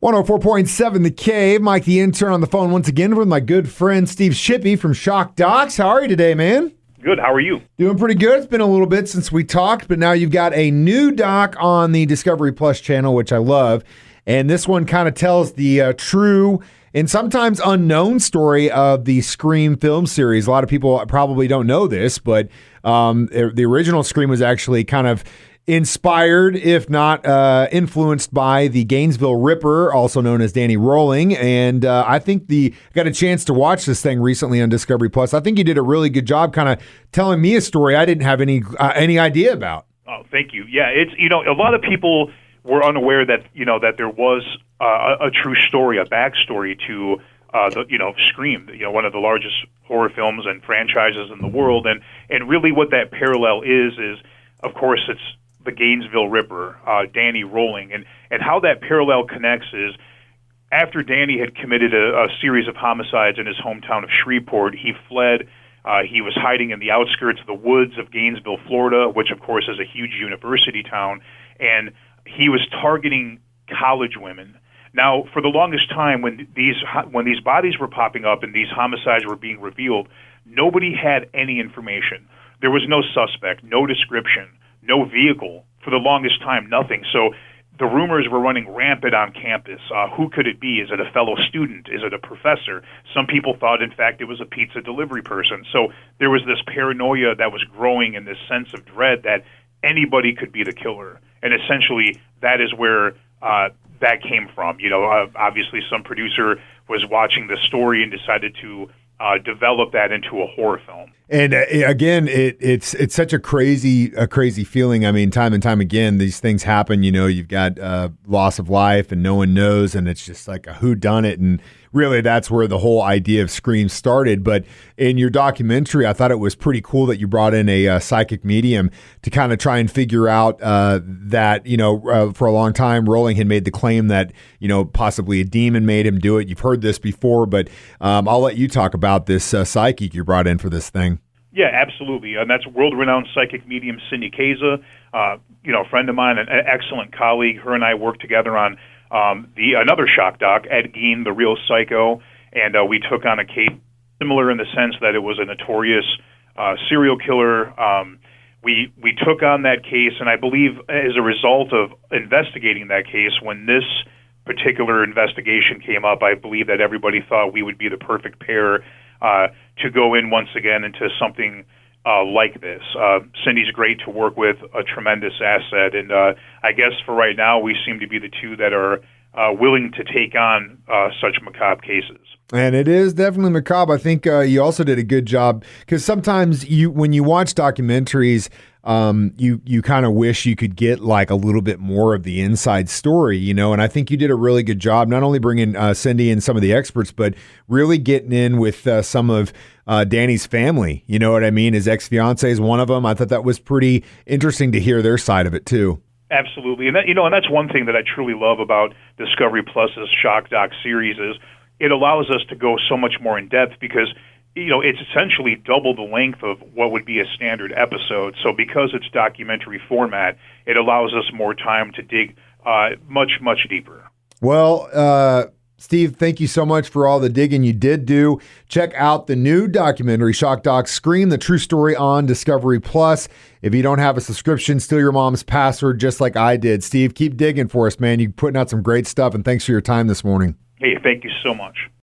104.7 The Cave. Mike the Intern on the phone once again with my good friend Steve Shippy from Shock Docs. How are you today, man? Good. How are you? Doing pretty good. It's been a little bit since we talked, but now you've got a new doc on the Discovery Plus channel, which I love. And this one kind of tells the true and sometimes unknown story of the Scream film series. A lot of people probably don't know this, but the original Scream was actually kind of inspired, if not influenced by the Gainesville Ripper, also known as Danny Rolling. And I think got a chance to watch this thing recently on Discovery Plus. I think you did a really good job kind of telling me a story I didn't have any idea about. Oh, thank you. Yeah, it's a lot of people were unaware that that there was a true story, a backstory to Scream, one of the largest horror films and franchises in the world, and really what that parallel is of course it's the Gainesville Ripper, Danny Rolling, and how that parallel connects is after Danny had committed a series of homicides in his hometown of Shreveport, he fled. He was hiding in the outskirts of the woods of Gainesville, Florida, which of course is a huge university town, and he was targeting college women. Now, for the longest time, when these bodies were popping up and these homicides were being revealed, nobody had any information. There was no suspect, no description, no vehicle. For the longest time, nothing. So the rumors were running rampant on campus. Who could it be? Is it a fellow student? Is it a professor? Some people thought, in fact, it was a pizza delivery person. So there was this paranoia that was growing and this sense of dread that anybody could be the killer. And essentially, that is where that came from. Obviously, some producer was watching the story and decided to develop that into a horror film. And again, it's such a crazy feeling. I mean, time and time again, these things happen. You've got loss of life, and no one knows, and it's just like a whodunit. And really, that's where the whole idea of Scream started. But in your documentary, I thought it was pretty cool that you brought in a psychic medium to kind of try and figure out that for a long time, Rowling had made the claim that possibly a demon made him do it. You've heard this before, but I'll let you talk about this psychic you brought in for this thing. Yeah, absolutely. And that's world-renowned psychic medium Cindy Kaza, a friend of mine, an excellent colleague. Her and I worked together on another shock doc, Ed Gein, The Real Psycho, and we took on a case similar in the sense that it was a notorious serial killer. We took on that case, and I believe as a result of investigating that case, when this particular investigation came up, I believe that everybody thought we would be the perfect pair to go in once again into something like this. Cindy's great to work with, a tremendous asset, and I guess for right now we seem to be the two that are willing to take on such macabre cases. And it is definitely macabre. I think you also did a good job, because sometimes when you watch documentaries, you kind of wish you could get like a little bit more of the inside story, and I think you did a really good job, not only bringing Cindy and some of the experts, but really getting in with some of Danny's family. You know what I mean? His ex-fiance is one of them. I thought that was pretty interesting to hear their side of it too. Absolutely. And and that's one thing that I truly love about Discovery Plus's Shock Doc series is it allows us to go so much more in depth, because it's essentially double the length of what would be a standard episode. So because it's documentary format, it allows us more time to dig much, much deeper. Well, Steve, thank you so much for all the digging you did do. Check out the new documentary, Shock Doc Scream, the true story on Discovery Plus. If you don't have a subscription, steal your mom's password just like I did. Steve, keep digging for us, man. You're putting out some great stuff, and thanks for your time this morning. Hey, thank you so much.